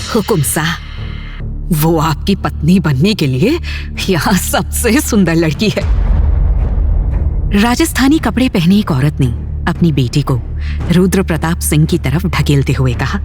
हुकुम साह, वो आपकी पत्नी बनने के लिए यहाँ सबसे सुंदर लड़की है। राजस्थानी कपड़े पहनी एक औरत ने अपनी बेटी को रुद्र प्रताप सिंह की तरफ ढकेलते हुए कहा।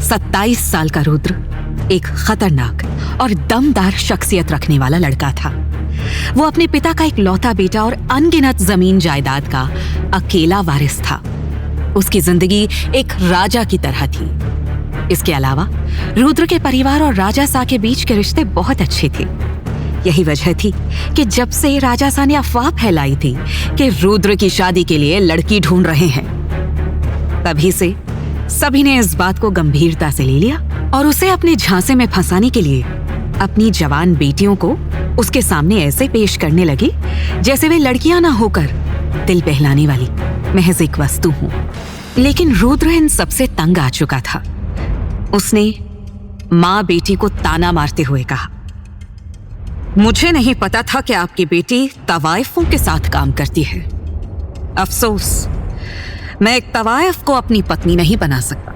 27 साल का रुद्र एक खतरनाक और दमदार शख्सियत रखने वाला लड़का था। वो अपने पिता का एक लौता बेटा और अनगिनत जमीन जायदाद का अकेला वारिस था। उसकी जिंदगी एक राजा की तरह थी। इसके अलावा रुद्र के परिवार और राजा सा के बीच के रिश्ते बहुत अच्छे थे। यही वजह थी कि जब से राजा सा ने अफवाह फैलाई थी कि रुद्र की शादी के लिए लड़की ढूंढ रहे हैं, तभी से सभी ने इस बात को गंभीरता से ले लिया और उसे अपने झांसे में फंसाने के लिए अपनी जवान बेटियों को उसके सामने ऐसे पेश करने लगे जैसे वे लड़कियां ना होकर दिल बहलाने वाली महज एक वस्तु हो। लेकिन रुद्र इन सबसे तंग आ चुका था। उसने माँ बेटी को ताना मारते हुए कहा, मुझे नहीं पता था कि आपकी बेटी तवाइफों के साथ काम करती है। अफसोस, मैं एक तवाइफ को अपनी पत्नी नहीं बना सकता।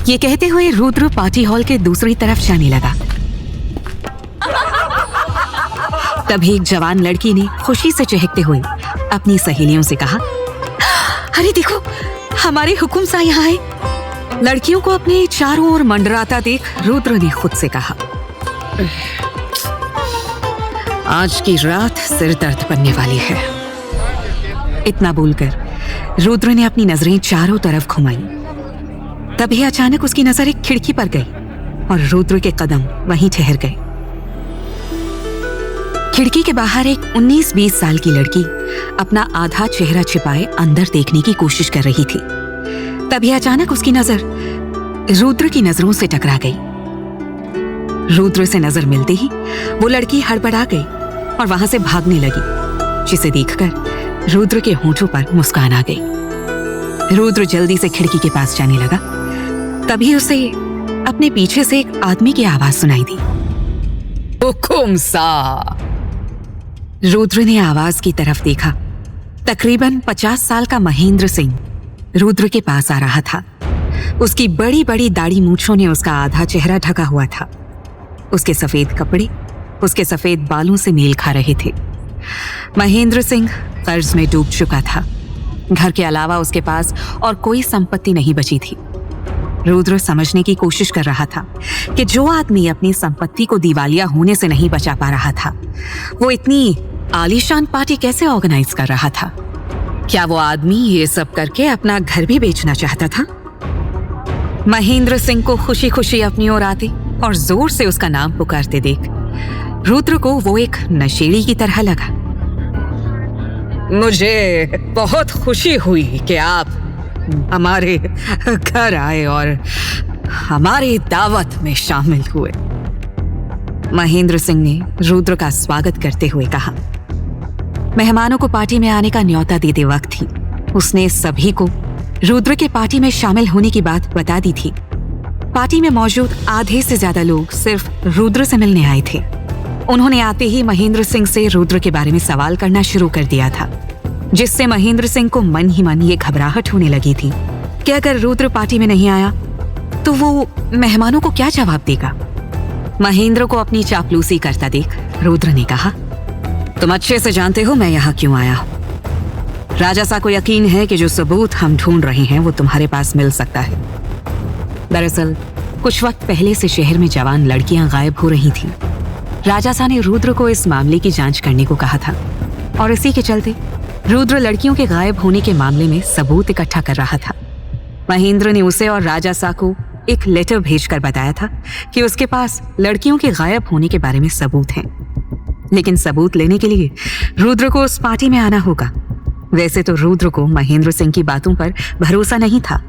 ये कहते हुए रुद्र पार्टी हॉल के दूसरी तरफ जाने लगा। तभी एक जवान लड़की ने खुशी से चहकते हुए अपनी सहेलियों से कहा, अरे देखो, हमारे हुकुम सा यहाँ है। लड़कियों को अपने चारों ओर मंडराता देख रुद्र ने खुद से कहा, आज की रात सिर दर्द बनने वाली है। इतना बोलकर रुद्र ने अपनी नजरें चारों तरफ घुमाई। तभी अचानक उसकी नजर एक खिड़की पर गई और रुद्र के कदम वहीं ठहर गए। खिड़की के बाहर एक 19-20 साल की लड़की अपना आधा चेहरा छिपाए अंदर देखने की कोशिश कर रही थी। तभी अचानक उसकी नजर रुद्र की नजरों से टकरा गई। रुद्र से नजर मिलते ही वो लड़की हड़बड़ा गई और वहां से भागने लगी, जिसे देखकर रुद्र के होंठों पर मुस्कान आ गई। रुद्र जल्दी से खिड़की के पास जाने लगा। तभी उसे अपने पीछे से एक आदमी की आवाज सुनाई दी, हुकुम सा। रुद्र ने आवाज की तरफ देखा। तकरीबन 50 साल का महेंद्र सिंह रुद्र के पास आ रहा था। उसकी बड़ी बड़ी दाढ़ी मूंछों ने उसका आधा चेहरा ढका हुआ था। उसके सफेद कपड़े उसके सफेद बालों से मेल खा रहे थे। महेंद्र सिंह कर्ज में डूब चुका था। घर के अलावा उसके पास और कोई संपत्ति नहीं बची थी। रुद्र समझने की कोशिश कर रहा था कि जो आदमी अपनी संपत्ति को दिवालिया होने से नहीं बचा पा रहा था, वो इतनी आलीशान पार्टी कैसे ऑर्गेनाइज कर रहा था। क्या वो आदमी ये सब करके अपना घर भी बेचना चाहता था? महेंद्र सिंह को खुशी खुशी अपनी ओर आते और जोर से उसका नाम पुकारते देख रुद्र को वो एक नशेड़ी की तरह लगा। मुझे बहुत खुशी हुई कि आप हमारे घर आए और हमारी दावत में शामिल हुए। महेंद्र सिंह ने रुद्र का स्वागत करते हुए कहा। मेहमानों को पार्टी में आने का न्योता देते वक्त ही उसने सभी को रुद्र के पार्टी में शामिल होने की बात बता दी थी। पार्टी में मौजूद आधे से ज्यादा लोग सिर्फ रुद्र से मिलने आए थे। उन्होंने आते ही महेंद्र सिंह से रुद्र के बारे में सवाल करना शुरू कर दिया था, जिससे महेंद्र सिंह को मन ही मन ये घबराहट होने लगी थी कि अगर रुद्र पार्टी में नहीं आया तो वो मेहमानों को क्या जवाब देगा। महेंद्र को अपनी चापलूसी करता देख रुद्र ने कहा, तुम अच्छे से जानते हो मैं यहाँ क्यों आया हूँ। राजा सा को यकीन है कि जो सबूत हम ढूंढ रहे हैं वो तुम्हारे पास मिल सकता है। दरअसल कुछ वक्त पहले से शहर में जवान लड़कियां गायब हो रही थीं। राजा सा ने रुद्र को इस मामले की जांच करने को कहा था और इसी के चलते रुद्र लड़कियों के गायब होने के मामले में सबूत इकट्ठा कर रहा था। महेंद्र ने उसे और राजा सा को एक लेटर भेजकर बताया था कि उसके पास लड़कियों के गायब होने के बारे में सबूत हैं, लेकिन सबूत लेने के लिए रुद्र को उस पार्टी में आना होगा। वैसे तो रुद्र को महेंद्र सिंह की बातों पर भरोसा नहीं था,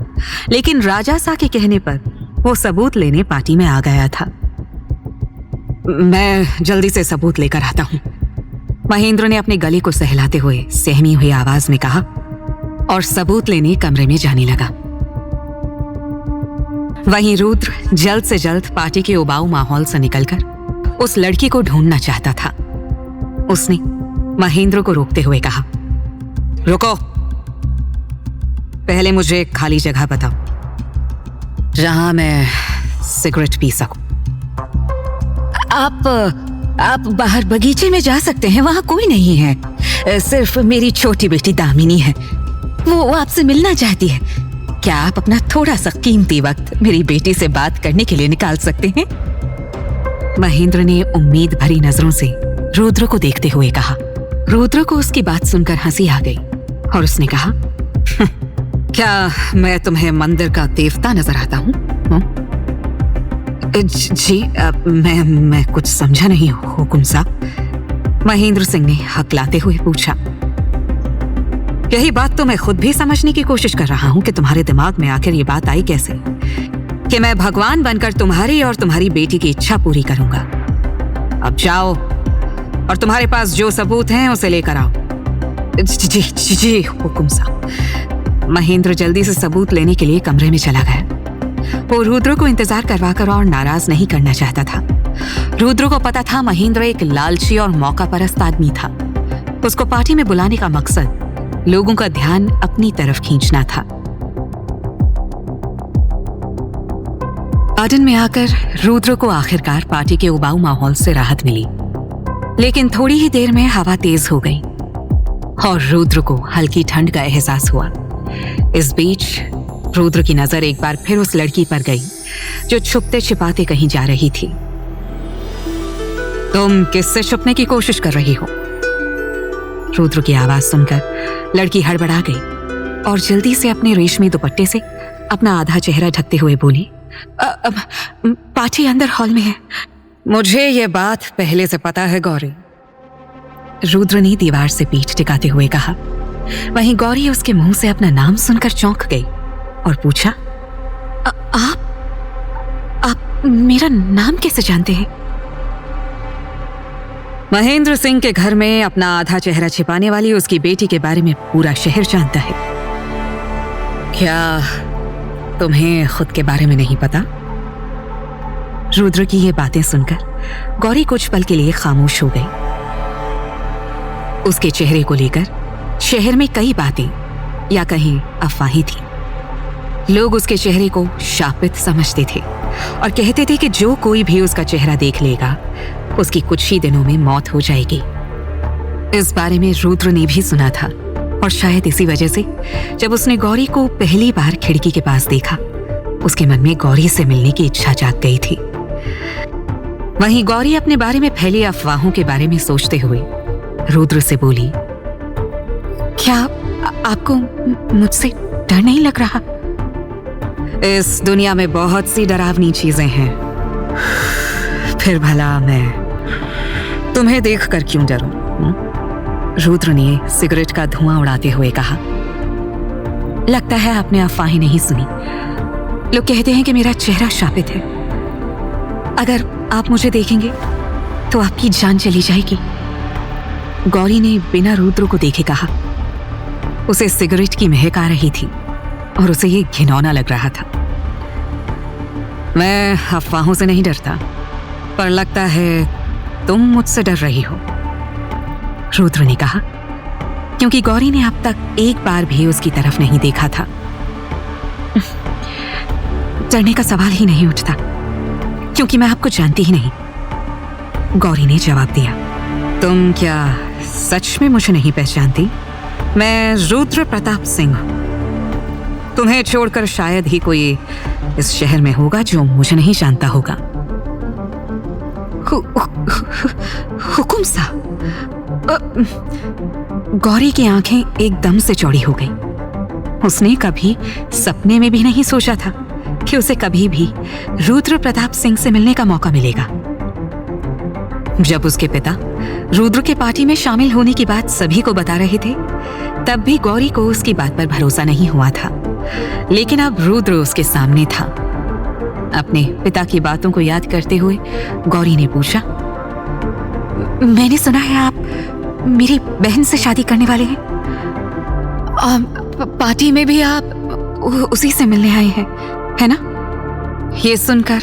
लेकिन राजा सा के कहने पर वो सबूत लेने पार्टी में आ गया था। मैं जल्दी से सबूत लेकर आता हूँ, महेंद्र ने अपने गले को सहलाते हुए सहमी हुई आवाज में कहा और सबूत लेने कमरे में जाने लगा। वहीं रुद्र जल्द से जल्द पार्टी के उबाऊ माहौल से निकलकर उस लड़की को ढूंढना चाहता था। उसने महेंद्र को रोकते हुए कहा, रुको, पहले मुझे एक खाली जगह बताओ। जहां मैं सिगरेट पी सकूं। आप बाहर बगीचे में जा सकते हैं, वहां कोई नहीं है। सिर्फ मेरी छोटी बेटी दामिनी है, वो आपसे मिलना चाहती है। क्या आप अपना थोड़ा सा कीमती वक्त मेरी बेटी से बात करने के लिए निकाल सकते हैं? महेंद्र ने उम्मीद भरी नजरों से रुद्र को देखते हुए कहा। रुद्र को उसकी बात सुनकर हंसी आ गई और उसने कहा, क्या मैं तुम्हें मंदिर का देवता नजर आता हूं? जी मैं कुछ समझा नहीं हुकुम साहब। महेंद्र सिंह ने हकलाते हुए पूछा। यही बात तो मैं खुद भी समझने की कोशिश कर रहा हूं कि तुम्हारे दिमाग में आखिर ये बात आई कैसे कि मैं भगवान बनकर तुम्हारी और तुम्हारी बेटी की इच्छा पूरी करूंगा। अब जाओ और तुम्हारे पास जो सबूत हैं उसे लेकर आओ। जी हुकुम साहब। महेंद्र जल्दी से सबूत लेने के लिए कमरे में चला गया। वो रुद्र को इंतजार करवाकर और नाराज नहीं करना चाहता था। रुद्र को पता था महेंद्र एक लालची और मौका परस्त आदमी था। उसको पार्टी में बुलाने का मकसद लोगों का ध्यान अपनी तरफ खींचना था। गार्डन में आकर रुद्र को आखिरकार पार्टी के उबाऊ माहौल से राहत मिली, लेकिन थोड़ी ही देर में हवा तेज हो गई और रुद्र को हल्की ठंड का एहसास हुआ। इस बीच रुद्र की नजर एक बार फिर उस लड़की पर गई जो छुपते छिपाते कहीं जा रही थी। तुम किससे छुपने की कोशिश कर रही हो? रुद्र की आवाज सुनकर लड़की हड़बड़ा गई और जल्दी से अपने रेशमी दुपट्टे से अपना आधा चेहरा ढकते हुए बोली, पार्टी अंदर हॉल में है। मुझे ये बात पहले से पता है गौरी। रुद्र ने दीवार से पीठ टिकाते हुए कहा। वहीं गौरी उसके मुंह से अपना नाम सुनकर चौंक गई और पूछा, आप मेरा नाम कैसे जानते हैं? महेंद्र सिंह के घर में अपना आधा चेहरा छिपाने वाली उसकी बेटी के बारे में पूरा शहर जानता है। क्या तुम्हें खुद के बारे में नहीं पता? रुद्र की ये बातें सुनकर गौरी कुछ पल के लिए खामोश हो गई। उसके चेहरे को लेकर शहर में कई बातें या कहीं अफवाहें थी। लोग उसके चेहरे को शापित समझते थे और कहते थे कि जो कोई भी उसका चेहरा देख लेगा उसकी कुछ ही दिनों में मौत हो जाएगी। इस बारे में रुद्र ने भी सुना था और शायद इसी वजह से जब उसने गौरी को पहली बार खिड़की के पास देखा, उसके मन में गौरी से मिलने की इच्छा जाग गई थी। वहीं गौरी अपने बारे में फैली अफवाहों के बारे में सोचते हुए रुद्र से बोली, क्या आपको मुझसे डर नहीं लग रहा? इस दुनिया में बहुत सी डरावनी चीजें हैं, फिर भला मैं तुम्हें देखकर क्यों डरूं? रुद्र ने सिगरेट का धुआं उड़ाते हुए कहा। लगता है आपने अफवाहें नहीं सुनी। लोग कहते हैं कि मेरा चेहरा शापित है। अगर आप मुझे देखेंगे तो आपकी जान चली जाएगी। गौरी ने बिना रुद्र को देखे कहा। उसे सिगरेट की महक आ रही थी और उसे ये घिनौना लग रहा था। मैं अफवाहों से नहीं डरता, पर लगता है तुम मुझसे डर रही हो, रुद्र ने कहा, क्योंकि गौरी ने अब तक एक बार भी उसकी तरफ नहीं देखा था। डरने का सवाल ही नहीं उठता, क्योंकि मैं आपको जानती ही नहीं, गौरी ने जवाब दिया। तुम क्या सच में मुझे नहीं पहचानती? मैं रुद्र प्रताप सिंह हूं। तुम्हें छोड़कर शायद ही कोई इस शहर में होगा जो मुझे नहीं जानता होगा। हुकुम साहब। गौरी की आंखें एकदम से चौड़ी हो गई। उसने कभी सपने में भी नहीं सोचा था कि उसे कभी भी रुद्र प्रताप सिंह से मिलने का मौका मिलेगा। जब उसके पिता रुद्र के पार्टी में शामिल होने की बात सभी को बता रहे थे, तब भी गौरी को उसकी बात पर भरोसा नहीं हुआ था। लेकिन अब रुद्र उसके सामने था। अपने पिता की बातों को याद करते हुए गौरी ने पूछा, मैंने सुना है आप मेरी बहन से शादी करने वाले हैं। पार्टी में भी आप उसी से मिलने आए हैं, है ना? ये सुनकर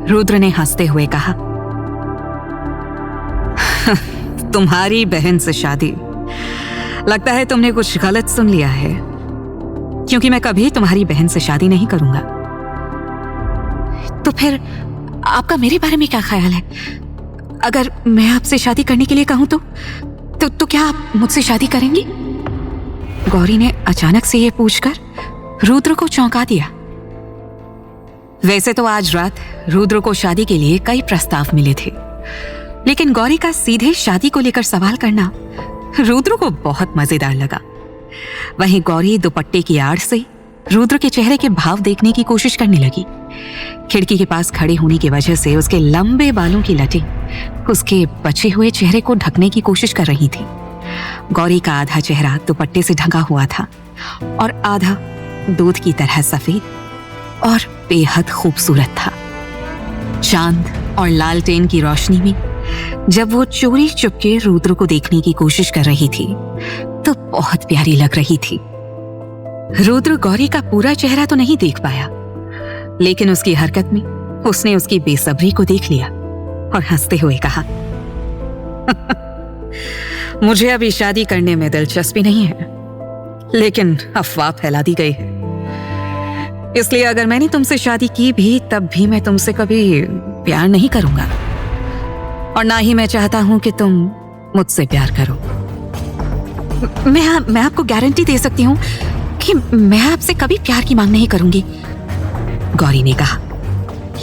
रुद्र ने हंसते हुए कहा, तुम्हारी बहन से शादी? लगता है तुमने कुछ गलत सुन लिया है, क्योंकि मैं कभी तुम्हारी बहन से शादी नहीं करूंगा। तो फिर आपका मेरे बारे में क्या ख्याल है? अगर मैं आपसे शादी करने के लिए कहूं तो क्या आप मुझसे शादी करेंगी? गौरी ने अचानक से ये पूछकर रुद्र को चौंका दिया। वैसे तो आज रात रुद्र को शादी के लिए कई प्रस्ताव मिले थे, लेकिन गौरी का सीधे शादी को लेकर सवाल करना रुद्र को बहुत मजेदार लगा। वहीं गौरी दुपट्टे की आड़ से रुद्र के चेहरे के भाव देखने की कोशिश करने लगी। खिड़की के पास खड़े होने की वजह से उसके लंबे बालों की लटें उसके बचे हुए चेहरे को ढकने की कोशिश कर रही थी। गौरी का आधा चेहरा दुपट्टे से ढका हुआ था और आधा दूध की तरह सफेद और बेहद खूबसूरत था। चांद और लालटेन की रोशनी में जब वो चोरी चुपके रुद्र को देखने की कोशिश कर रही थी तो बहुत प्यारी लग रही थी। रुद्र गौरी का पूरा चेहरा तो नहीं देख पाया, लेकिन उसकी हरकत में उसने उसकी बेसब्री को देख लिया और हंसते हुए कहा, मुझे अभी शादी करने में दिलचस्पी नहीं है, लेकिन अफवाह फैला दी गई है, इसलिए अगर मैंने तुमसे शादी की भी तब भी मैं तुमसे कभी प्यार नहीं करूंगा और ना ही मैं चाहता हूं कि तुम मुझसे प्यार करो। मैं आपको गारंटी दे सकती हूं कि मैं आपसे कभी प्यार की मांग नहीं करूंगी, गौरी ने कहा।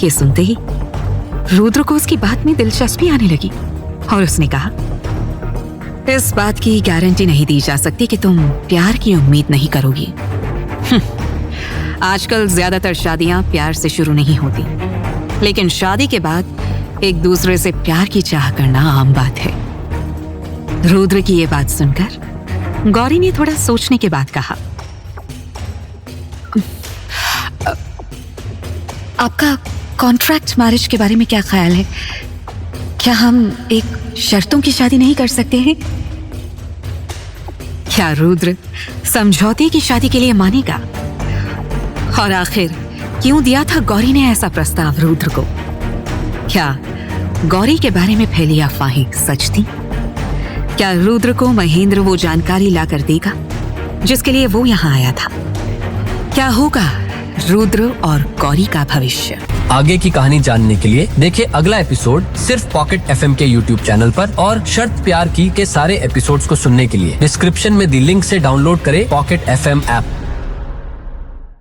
यह सुनते ही रुद्र को उसकी बात में दिलचस्पी आने लगी और उसने कहा, इस बात की गारंटी नहीं दी जा सकती कि तुम प्यार की उम्मीद नहीं करोगी। आजकल ज्यादातर शादियां प्यार से शुरू नहीं होती, लेकिन शादी के बाद एक दूसरे से प्यार की चाह करना आम बात है। रुद्र की यह बात सुनकर गौरी ने थोड़ा सोचने के बाद कहा, आपका कॉन्ट्रैक्ट मैरिज के बारे में क्या ख्याल है? क्या हम एक शर्तों की शादी नहीं कर सकते हैं? क्या रुद्र समझौते की शादी के लिए मानेगा? और आखिर क्यों दिया था गौरी ने ऐसा प्रस्ताव रुद्र को? क्या गौरी के बारे में फैली अफवाहें सच थी? क्या रुद्र को महेंद्र वो जानकारी लाकर देगा जिसके लिए वो यहाँ आया था? क्या होगा रुद्र और गौरी का भविष्य? आगे की कहानी जानने के लिए देखिए अगला एपिसोड सिर्फ पॉकेट एफएम के यूट्यूब चैनल पर, और शर्त प्यार की के सारे एपिसोड्स को सुनने के लिए डिस्क्रिप्शन में दी लिंक से डाउनलोड करें पॉकेट एफएम ऐप।